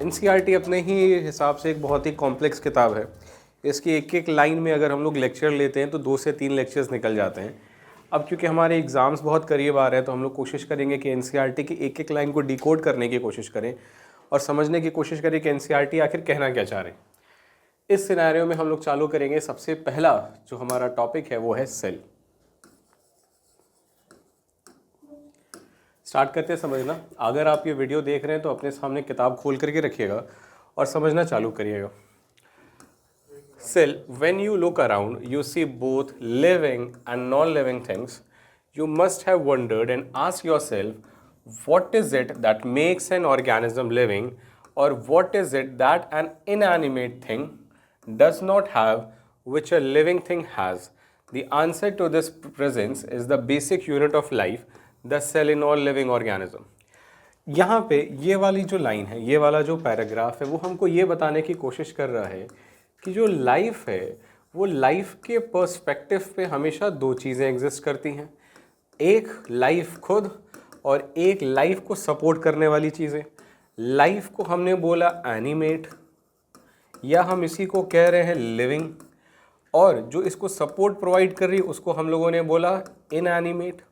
NCERT अपने ही हिसाब से एक बहुत ही कॉम्प्लेक्स किताब है। इसकी एक एक लाइन में अगर हम लोग लेक्चर लेते हैं तो 2 से 3 लेक्चर्स निकल जाते हैं। अब क्योंकि हमारे एग्ज़ाम्स बहुत करीब आ रहे हैं तो हम लोग कोशिश करेंगे कि एनसीईआरटी की एक एक लाइन को डिकोड करने की कोशिश करें और समझने की कोशिश करें कि एनसीईआरटी आखिर कहना क्या चाह रहे हैं। इस सिनेरियो में हम लोग चालू करेंगे। सबसे पहला जो हमारा टॉपिक है वो है सेल। स्टार्ट करते हैं समझना। अगर आप ये वीडियो देख रहे हैं तो अपने सामने किताब खोल करके रखिएगा और समझना चालू करिएगा। Cell, when you look around, you see both living and non-living things. You must have wondered and asked yourself, what is it that makes an organism living, or what is it that an inanimate thing does not have, which a living thing has? The answer to this presence is the basic unit of life, the cell in all living organism. यहाँ पे ये वाली जो line है, ये वाला जो paragraph है, वो हमको ये बताने की कोशिश कर रहा है कि जो लाइफ है वो लाइफ के पर्सपेक्टिव पे हमेशा 2 चीज़ें एग्जिस्ट करती हैं। एक लाइफ खुद और एक लाइफ को सपोर्ट करने वाली चीज़ें। लाइफ को हमने बोला एनिमेट या हम इसी को कह रहे हैं लिविंग, और जो इसको सपोर्ट प्रोवाइड कर रही है उसको हम लोगों ने बोला इनएनिमेट,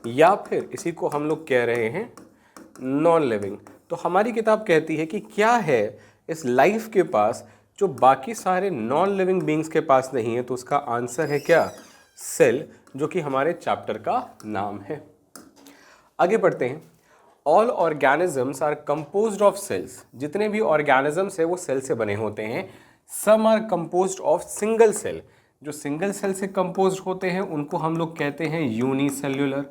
या फिर इसी को हम लोग कह रहे हैं नॉन लिविंग। तो हमारी किताब कहती है कि क्या है इस लाइफ के पास जो बाकी सारे नॉन लिविंग बींग्स के पास नहीं है। तो उसका आंसर है क्या? सेल, जो कि हमारे चैप्टर का नाम है। आगे बढ़ते हैं। All organisms are composed of cells. जितने भी ऑर्गेनिजम्स है वो सेल से बने होते हैं। Some are composed of single cell. जो सिंगल सेल से कंपोज्ड होते हैं उनको हम लोग कहते हैं यूनिसेल्युलर।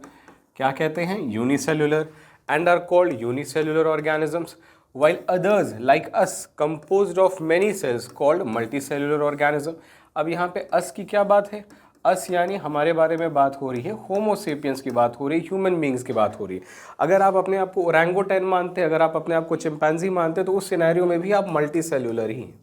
क्या कहते हैं? Unicellular. And are called unicellular organisms, while others like us composed of many cells called multicellular organism। अब यहाँ पे us की क्या बात है? us यानी हमारे बारे में बात हो रही है, होमोसेपियंस की बात हो रही है, ह्यूमन बींग्स की बात हो रही है। अगर आप अपने आप को ओरंगुटैन मानते हैं, अगर आप अपने आप को चिंपैंजी मानते हैं, तो उस सिनेरियो में भी आप मल्टी सेल्यूलर ही हैं।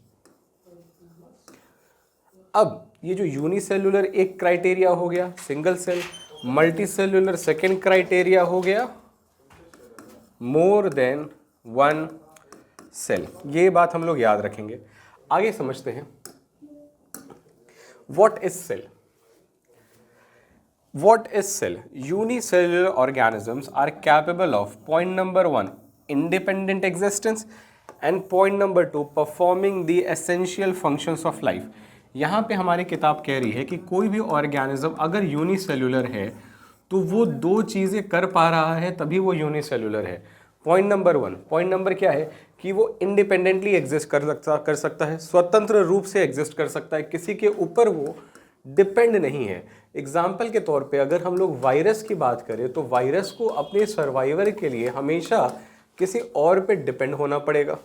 अब ये जो यूनिसेल्युलर एक क्राइटेरिया हो गया single cell, multicellular second criteria हो गया मोर देन 1 सेल। ये बात हम लोग याद रखेंगे। आगे समझते हैं। What is cell? What is cell? Unicellular organisms are capable of, point number 1, independent existence, and point number 2, performing the essential functions of life. यहाँ पे हमारी किताब कह रही है कि कोई भी ऑर्गेनिज्म अगर यूनिसेल्युलर है तो वो 2 चीज़ें कर पा रहा है, तभी वो यूनिसेल्युलर है। पॉइंट नंबर 1, पॉइंट नंबर क्या है कि वो इंडिपेंडेंटली एग्जिस्ट कर सकता है, स्वतंत्र रूप से एग्जिस्ट कर सकता है, किसी के ऊपर वो डिपेंड नहीं है। एग्जाम्पल के तौर पे अगर हम लोग वायरस की बात करें तो वायरस को अपने सर्वाइवर के लिए हमेशा किसी और पे डिपेंड होना पड़ेगा,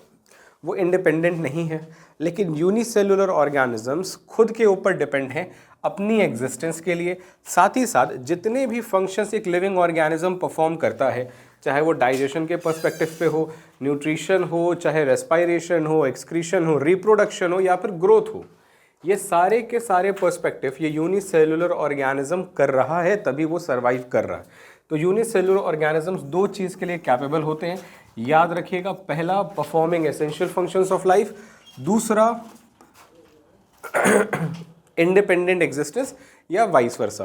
वो इंडिपेंडेंट नहीं है। लेकिन यूनिसेल्युलर ऑर्गेनिजम्स खुद के ऊपर डिपेंड हैं अपनी एग्जिस्टेंस के लिए। साथ ही साथ जितने भी फंक्शंस एक लिविंग ऑर्गेनिज्म परफॉर्म करता है, चाहे वो डाइजेशन के पर्सपेक्टिव पे हो, न्यूट्रिशन हो, चाहे रेस्पायरेशन हो, एक्सक्रीशन हो, रिप्रोडक्शन हो, या फिर ग्रोथ हो, ये सारे के सारे पर्सपेक्टिव ये यूनिसेल्युलर ऑर्गेनिज्म कर रहा है, तभी वो सर्वाइव कर रहा है। तो यूनिसेल्युलर ऑर्गेनिजम्स 2 चीज़ के लिए कैपेबल होते हैं, याद रखिएगा। पहला, performing essential functions of life. दूसरा, इंडिपेंडेंट एग्जिस्टेंस, या वाइस वर्सा,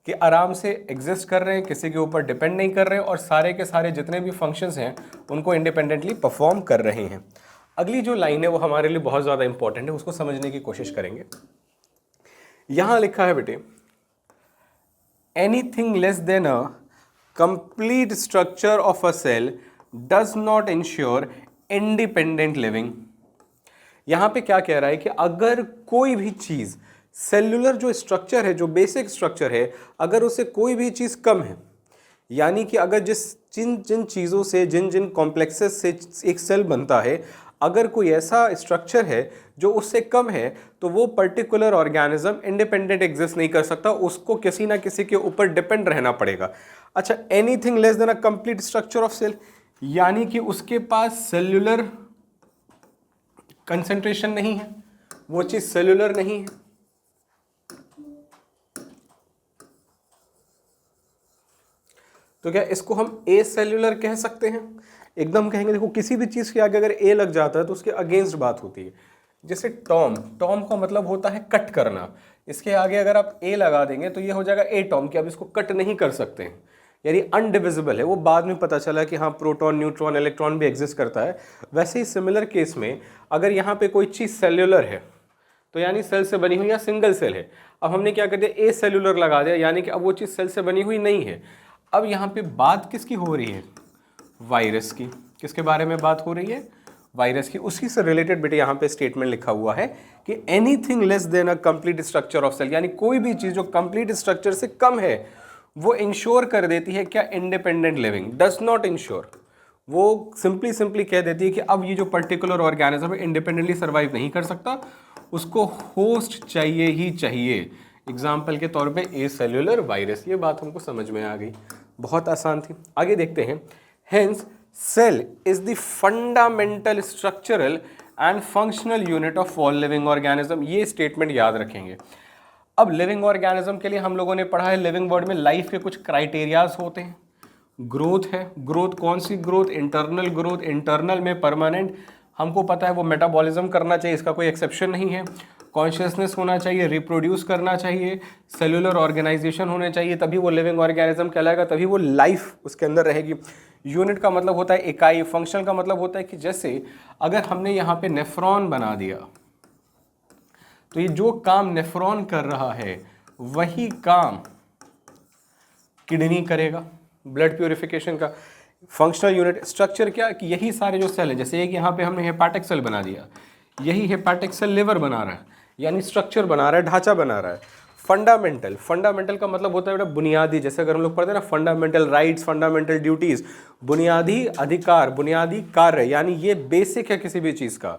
कि आराम से एग्जिस्ट कर रहे हैं, किसी के ऊपर डिपेंड नहीं कर रहे हैं, और सारे के सारे जितने भी फंक्शंस हैं उनको इंडिपेंडेंटली परफॉर्म कर रहे हैं। अगली जो लाइन है वो हमारे लिए बहुत ज़्यादा इंपॉर्टेंट है, उसको समझने की कोशिश करेंगे। यहां लिखा है बेटे, anything less than a complete structure of a cell does not ensure independent living. यहां पे क्या कह रहा है कि अगर कोई भी चीज़, सेल्युलर जो स्ट्रक्चर है, जो बेसिक स्ट्रक्चर है, अगर उससे कोई भी चीज़ कम है, यानी कि अगर जिन जिन चीज़ों से, जिन जिन कॉम्प्लेक्सेस से एक सेल बनता है, अगर कोई ऐसा स्ट्रक्चर है जो उससे कम है, तो वो पर्टिकुलर ऑर्गेनिज्म इंडिपेंडेंट एग्जिस्ट नहीं कर सकता, उसको किसी ना किसी के ऊपर डिपेंड रहना पड़ेगा। अच्छा, anything less than a complete structure of cell, यानी कि उसके पास सेल्युलर कंसंट्रेशन नहीं है, वो चीज़ सेल्युलर नहीं है। तो क्या इसको हम ए सेल्युलर कह सकते हैं? एकदम कहेंगे देखो किसी भी चीज़ के आगे अगर ए लग जाता है तो उसके अगेंस्ट बात होती है। जैसे टॉम, टॉम का मतलब होता है कट करना, इसके आगे अगर आप ए लगा देंगे तो ये हो जाएगा ए टॉम, कि आप इसको कट नहीं कर सकते हैं, यानी अनडिविजिबल है। वो बाद में पता चला कि हाँ प्रोटॉन, न्यूट्रॉन, इलेक्ट्रॉन भी एग्जिस्ट करता है। वैसे ही सिमिलर केस में अगर यहाँ पे कोई चीज़ सेल्यूलर है तो यानी सेल से बनी हुई या सिंगल सेल है। अब हमने क्या कर दिया, ए सेल्यूलर लगा दिया, यानी कि अब वो चीज़ सेल से बनी हुई नहीं है। अब यहाँ पे बात किसकी हो रही है, वायरस की। किसके बारे में बात हो रही है, वायरस की। उसी से रिलेटेड बेटे यहाँ पे स्टेटमेंट लिखा हुआ है कि anything less than a complete structure of cell, यानी कोई भी चीज़ जो कंप्लीट स्ट्रक्चर से कम है वो इंश्योर कर देती है क्या, independent living. Does not ensure, वो सिंपली कह देती है कि अब ये जो पर्टिकुलर ऑर्गेनिज्म है इंडिपेंडेंटली सर्वाइव नहीं कर सकता, उसको होस्ट चाहिए ही चाहिए। एग्जाम्पल के तौर पे ए सेल्यूलर वायरस। ये बात हमको समझ में आ गई, बहुत आसान थी। आगे देखते हैं। Hence cell is the fundamental structural and functional unit of all living organism. ये स्टेटमेंट याद रखेंगे। अब लिविंग ऑर्गेनिज्म के लिए हम लोगों ने पढ़ा है लिविंग वर्ड में लाइफ के कुछ क्राइटेरियाज होते हैं। ग्रोथ है, ग्रोथ कौन सी ग्रोथ, इंटरनल ग्रोथ, इंटरनल में परमानेंट, हमको पता है वो मेटाबॉलिज्म करना चाहिए, इसका कोई एक्सेप्शन नहीं है। कॉन्शियसनेस होना चाहिए, रिप्रोड्यूस करना चाहिए, सेलुलर ऑर्गेनाइजेशन होने चाहिए, तभी वो लिविंग ऑर्गेनिज्म कहलाएगा, तभी वो लाइफ उसके अंदर रहेगी। यूनिट का मतलब होता है इकाई, फंक्शन का मतलब होता है कि जैसे अगर हमने यहाँ पे नेफ्रॉन बना दिया तो ये जो काम नेफ्रॉन कर रहा है वही काम किडनी करेगा, ब्लड प्यूरिफिकेशन का। फंक्शनल यूनिट स्ट्रक्चर क्या कि यही सारे जो सेल हैं, जैसे एक यहाँ पे हमने हेपाटिक सेल बना दिया, यही हेपाटिक सेल लिवर बना रहा है, यानी स्ट्रक्चर बना रहा है, ढांचा बना रहा है। फंडामेंटल, फंडामेंटल का मतलब होता है बेटा बुनियादी, जैसे अगर हम लोग पढ़ते हैं ना फंडामेंटल राइट्स, फंडामेंटल ड्यूटीज, बुनियादी अधिकार, बुनियादी कार्य, यानी ये बेसिक है किसी भी चीज़ का,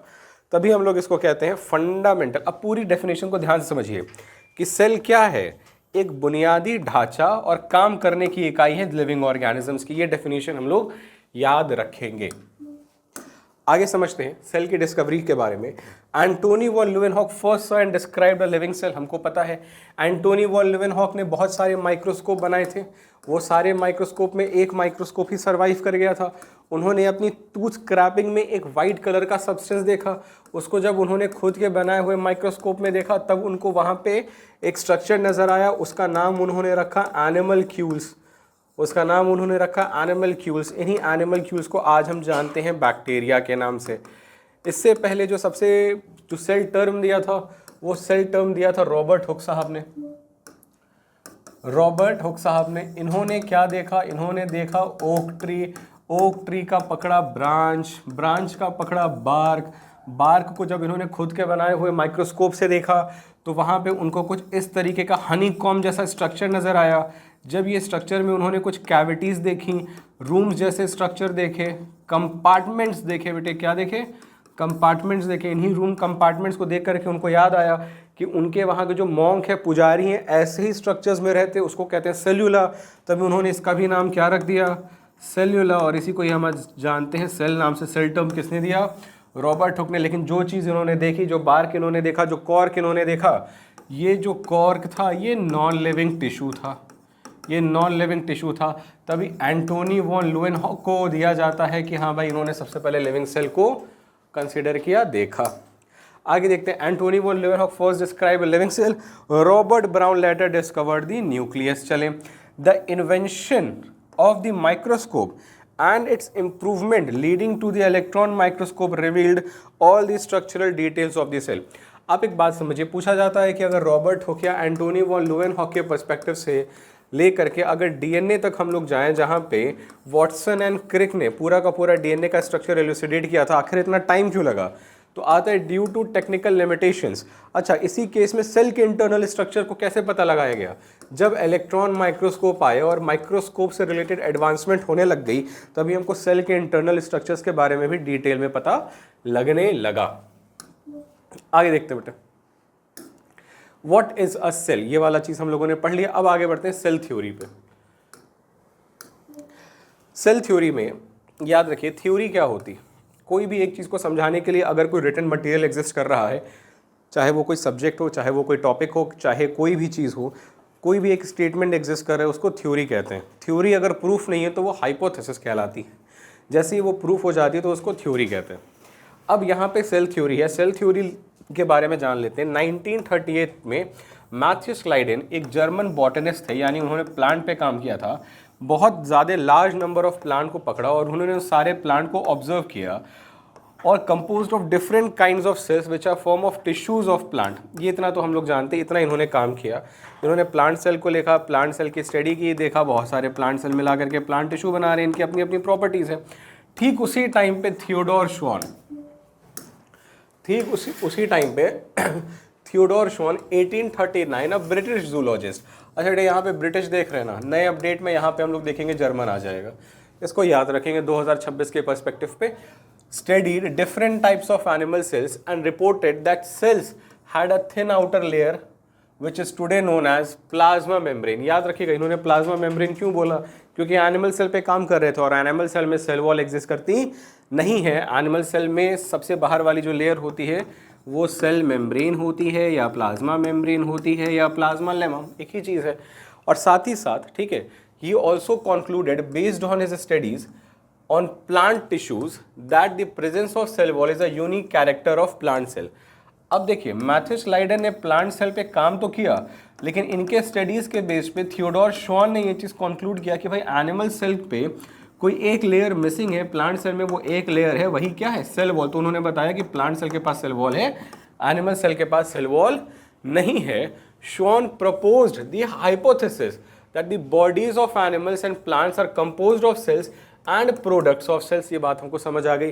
तभी हम लोग इसको कहते हैं फंडामेंटल। अब पूरी डेफिनेशन को ध्यान से समझिए कि सेल क्या है, एक बुनियादी ढांचा और काम करने की इकाई है लिविंग ऑर्गेनिजम्स की। ये डेफिनेशन हम लोग याद रखेंगे। आगे समझते हैं सेल की डिस्कवरी के बारे में। Antonie van Leeuwenhoek first saw and described a living cell. हमको पता है एंटोनी वॉन ल्यूवेनहॉक ने बहुत सारे माइक्रोस्कोप बनाए थे, वो सारे माइक्रोस्कोप में एक माइक्रोस्कोप ही सर्वाइव कर गया था। उन्होंने अपनी टूथ स्क्रैपिंग में एक वाइट कलर का सब्सटेंस देखा, उसको जब उन्होंने खुद के बनाए हुए माइक्रोस्कोप में देखा तब उनको वहाँ पे एक स्ट्रक्चर नज़र आया, उसका नाम उन्होंने रखा एनिमल्क्यूल्स। उसका नाम उन्होंने रखा एनिमल्क्यूल्स। इन्हीं एनिमल्क्यूल्स को आज हम जानते हैं बैक्टीरिया के नाम से। इससे पहले जो सेल टर्म दिया था वो सेल टर्म दिया था रॉबर्ट हुक साहब ने। रॉबर्ट हुक साहब ने इन्होंने क्या देखा, इन्होंने देखा ओक ट्री, ओक ट्री का पकड़ा ब्रांच, ब्रांच का पकड़ा बार्क, बार्क को जब इन्होंने खुद के बनाए हुए माइक्रोस्कोप से देखा तो वहाँ पे उनको कुछ इस तरीके का हनी कॉम्ब जैसा स्ट्रक्चर नज़र आया। जब ये स्ट्रक्चर में उन्होंने कुछ कैविटीज़ देखी, रूम्स जैसे स्ट्रक्चर देखे, कंपार्टमेंट्स देखे, बेटे क्या देखे, कंपार्टमेंट्स देखे। इन्हीं रूम कंपार्टमेंट्स को देख करके उनको याद आया कि उनके वहाँ के जो मॉन्क है, पुजारी हैं, ऐसे ही स्ट्रक्चर्स में रहते, उसको कहते हैं सेल्यूला। तभी उन्होंने इसका भी नाम क्या रख दिया, सेल्यूला। और इसी को ही हम जानते हैं सेल नाम से। सेल टर्म किसने दिया, रॉबर्ट हुक ने। लेकिन जो चीज़ इन्होंने देखी, जो बार्क इन्होंने देखा, जो कॉर्क इन्होंने देखा, ये जो कॉर्क था ये नॉन लिविंग टिश्यू था, ये नॉन लिविंग टिश्यू था। तभी एंटोनी वॉन ल्यूवेनहॉक को दिया जाता है कि हाँ भाई इन्होंने सबसे पहले लिविंग सेल को कंसीडर किया, देखा। आगे देखते हैं। Antonie van Leeuwenhoek first describe living cell, Robert Brown later discovered the nucleus. चले, the invention of the microscope and its improvement leading to the electron microscope revealed all the structural details of the cell। आप एक बात समझिए, पूछा जाता है कि अगर रॉबर्ट हुक या एंटोनी वॉन ल्यूवेनहॉक के पर्सपेक्टिव से ले करके अगर डीएनए तक हम लोग जाएं, जहां पे वॉटसन एंड क्रिक ने पूरा का पूरा डीएनए का स्ट्रक्चर एलुसिडेट किया था, आखिर इतना टाइम क्यों लगा, तो आता है ड्यू टू टेक्निकल लिमिटेशंस। अच्छा, इसी केस में सेल के इंटरनल स्ट्रक्चर को कैसे पता लगाया गया, जब इलेक्ट्रॉन माइक्रोस्कोप आए और माइक्रोस्कोप से रिलेटेड एडवांसमेंट होने लग गई, तभी हमको सेल के इंटरनल स्ट्रक्चर्स के बारे में भी डिटेल में पता लगने लगा। आगे देखते हैं बेटा, व्हाट इज अ सेल, ये वाला चीज हम लोगों ने पढ़ लिया। अब आगे बढ़ते हैं सेल थ्योरी पे। सेल थ्योरी में याद रखिए थ्योरी क्या होती है, कोई भी एक चीज़ को समझाने के लिए अगर कोई रिटन मटेरियल एग्जिस्ट कर रहा है, चाहे वो कोई सब्जेक्ट हो, चाहे वो कोई टॉपिक हो, चाहे कोई भी चीज़ हो, कोई भी एक स्टेटमेंट एग्जिस्ट कर रहा है, उसको थ्योरी कहते हैं। थ्योरी अगर प्रूफ नहीं है तो वो हाइपोथेसिस कहलाती है। जैसे ही वो प्रूफ हो जाती है तो उसको थ्योरी कहते हैं। अब यहाँ पे सेल थ्योरी है, सेल थ्योरी के बारे में जान लेते हैं। 1938 में मैथ्यूस स्लाइडेन एक जर्मन बॉटनिस्ट थे, यानी उन्होंने प्लांट पे काम किया था। बहुत ज़्यादा लार्ज नंबर ऑफ प्लांट को पकड़ा और उन्होंने उस सारे प्लांट को ऑब्जर्व किया और composed of different kinds of cells which are form of tissues of plant. ये इतना तो हम लोग जानते हैं, इतना इन्होंने काम किया। इन्होंने प्लांट सेल को देखा, प्लांट सेल की स्टडी की, देखा बहुत सारे प्लांट सेल मिला करके प्लांट टिश्यू बना रहे हैं, इनकी अपनी अपनी प्रॉपर्टीज़ है। ठीक उसी टाइम पे थियोडोर श्वान, ठीक उसी टाइम पे थियोडोर श्वान 1839, अब ब्रिटिश जूलॉजिस्ट। अच्छा बेटा यहाँ पे ब्रिटिश देख रहे हैं ना, नए अपडेट में यहाँ पे हम लोग देखेंगे जर्मन आ जाएगा, इसको याद रखेंगे 2026 के पर्सपेक्टिव पे। Studied different types of animal cells and reported that cells had a thin outer layer which is today known as plasma membrane। याद रखिएगा, इन्होंने प्लाज्मा मेम्ब्रेन क्यों बोला, क्योंकि एनिमल सेल पे काम कर रहे थे और एनिमल सेल में सेल वॉल एग्जिस्ट करती नहीं है। एनिमल सेल में सबसे बाहर वाली जो लेयर होती है वो सेल मेम्ब्रेन होती है या प्लाज्मा मेम्ब्रेन होती है या प्लाज्मा लेमा, एक ही चीज़ है। और साथ ही साथ ठीक है, he also concluded based on his studies on plant tissues that the presence of cell wall is a unique character of plant cell। अब देखिए मैथ्यूस स्लाइडेन ने प्लांट सेल पे काम तो किया, लेकिन इनके स्टडीज के बेस पे थियोडोर श्वान ने ये चीज़ कंक्लूड किया कि भाई एनिमल सेल पे कोई एक लेयर मिसिंग है, प्लांट सेल में वो एक लेयर है, वही क्या है, सेल वॉल। तो उन्होंने बताया कि प्लांट सेल के पास सेल वॉल है, एनिमल सेल के पास सेल वॉल नहीं है। श्वान proposed the hypothesis that the bodies of animals and plants are composed of cells and products of cells। ये बात हमको समझ आ गई।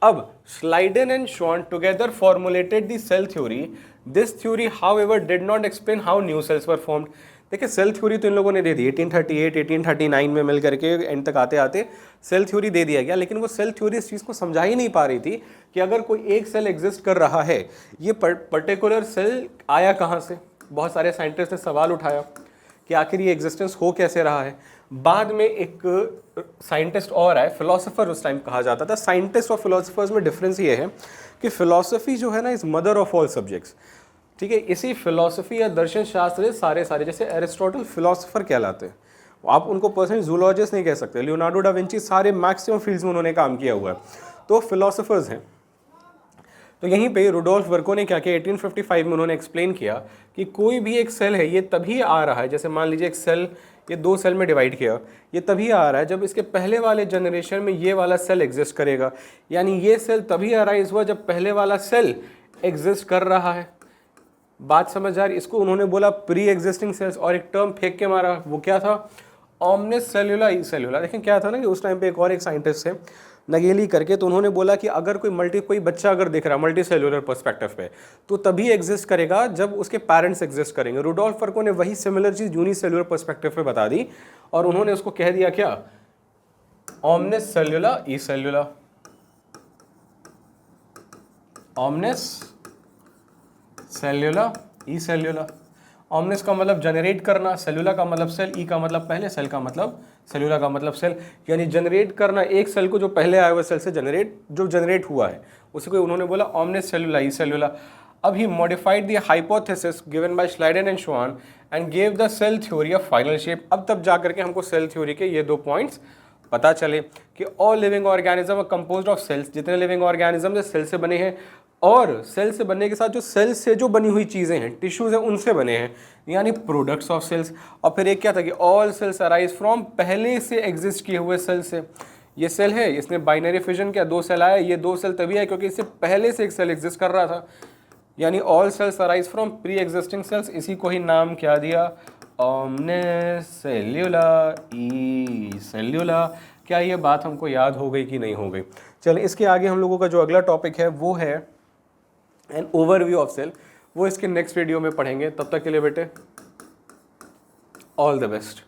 अब Schleiden and Schwann together formulated the cell theory. This theory however did not explain how new cells were formed। देखिए cell theory तो इन लोगों ने दे दी 1838 1839 में मिल करके एंड तक आते आते सेल थ्योरी दे दिया गया, लेकिन वो सेल थ्योरी इस चीज़ को समझा ही नहीं पा रही थी कि अगर कोई एक सेल एग्जिस्ट कर रहा है, ये पर्टिकुलर सेल आया कहाँ से। बहुत सारे साइंटिस्ट ने सवाल उठाया कि आखिर ये एग्जिस्टेंस हो कैसे रहा है। बाद में एक साइंटिस्ट और आए, फिलोसोफर उस टाइम कहा जाता था। साइंटिस्ट और फिलोसोफर्स में डिफरेंस ये है कि फिलोसफी जो है ना is mother of all subjects. ठीक है, इसी फिलोसफी या दर्शन शास्त्र सारे जैसे एरिस्टोटल फिलोसोफर कहलाते हैं, आप उनको पर्सनली जूलॉजिस्ट नहीं कह सकते। लियोनार्डो डा विंची सारे मैक्सिमम फील्ड्स में उन्होंने काम किया हुआ है, तो फिलोसोफर्स हैं। तो यहीं पे रुडोल्फ वर्को ने क्या किया, 1855 में उन्होंने एक्सप्लेन किया कि कोई भी एक सेल है ये तभी आ रहा है, जैसे मान लीजिए एक सेल ये दो सेल में डिवाइड किया, ये तभी आ रहा है जब इसके पहले वाले जनरेशन में ये वाला सेल एग्जिस्ट करेगा। यानी ये सेल तभी अराइज हुआ जब पहले वाला सेल एग्जिस्ट कर रहा है। बात समझ आ रही। इसको उन्होंने बोला प्री एग्जिस्टिंग सेल्स, और एक टर्म फेंक के मारा, वो क्या था, ऑमनिस सेल्यूला ई सेल्यूला। देखें क्या था ना कि उस टाइम पे एक और एक साइंटिस्ट है नगेली करके, तो उन्होंने बोला कि अगर कोई बच्चा अगर दिख रहा है मल्टी सेल्यूलर पर्सपेक्टिव पे, तो तभी एग्जिस्ट करेगा जब उसके पेरेंट्स एग्जिस्ट करेंगे। रुडोल्फ वर्को ने वही सिमिलर चीज यूनिसेल्यूलर पर्सपेक्टिव पे बता दी और उन्होंने उसको कह दिया क्या, ऑमनिस सेल्यूला ई सेल्यूला। ऑमनिस सेल्यूला ई सेल्यूला। ऑमनिस का मतलब जनरेट करना, सेल्यूला का मतलब सेल, ई का मतलब पहले, सेल का मतलब सेल्यूला का मतलब सेल, यानी जनरेट करना एक सेल को जो पहले आए हुए सेल से जनरेट हुआ है उसी को उन्होंने बोला ऑमनिस सेल्यूला ई सेल्यूला। अब he modified the hypothesis given by Schleiden and Schwann and gave the cell theory of final shape. अब तब जा करके हमको सेल थ्योरी के ये दो पॉइंट्स पता चले कि all living organism are composed of cells. जितने लिविंग ऑर्गेनिज्म सेल से बने हैं, और सेल से बनने के साथ जो सेल से जो बनी हुई चीज़ें हैं, टिश्यूज हैं, उनसे बने हैं, यानी प्रोडक्ट्स ऑफ सेल्स। और फिर एक क्या था कि ऑल सेल्स अराइज फ्रॉम पहले से एग्जिस्ट किए हुए सेल से। ये सेल है, इसने बाइनरी फिजन किया, दो सेल आया, ये दो सेल तभी आए क्योंकि इससे पहले से एक सेल एग्जिस्ट कर रहा था, यानी all cells arise from pre existing cells. इसी को ही नाम क्या दिया, ऑमनिस सेल्यूला ई सेल्यूला। क्या ये बात हमको याद हो गई कि नहीं हो गई? चलिए इसके आगे हम लोगों का जो अगला टॉपिक है वो है एन ओवरव्यू ऑफ सेल, वो इसके नेक्स्ट वीडियो में पढ़ेंगे। तब तक के लिए बेटे ऑल द बेस्ट।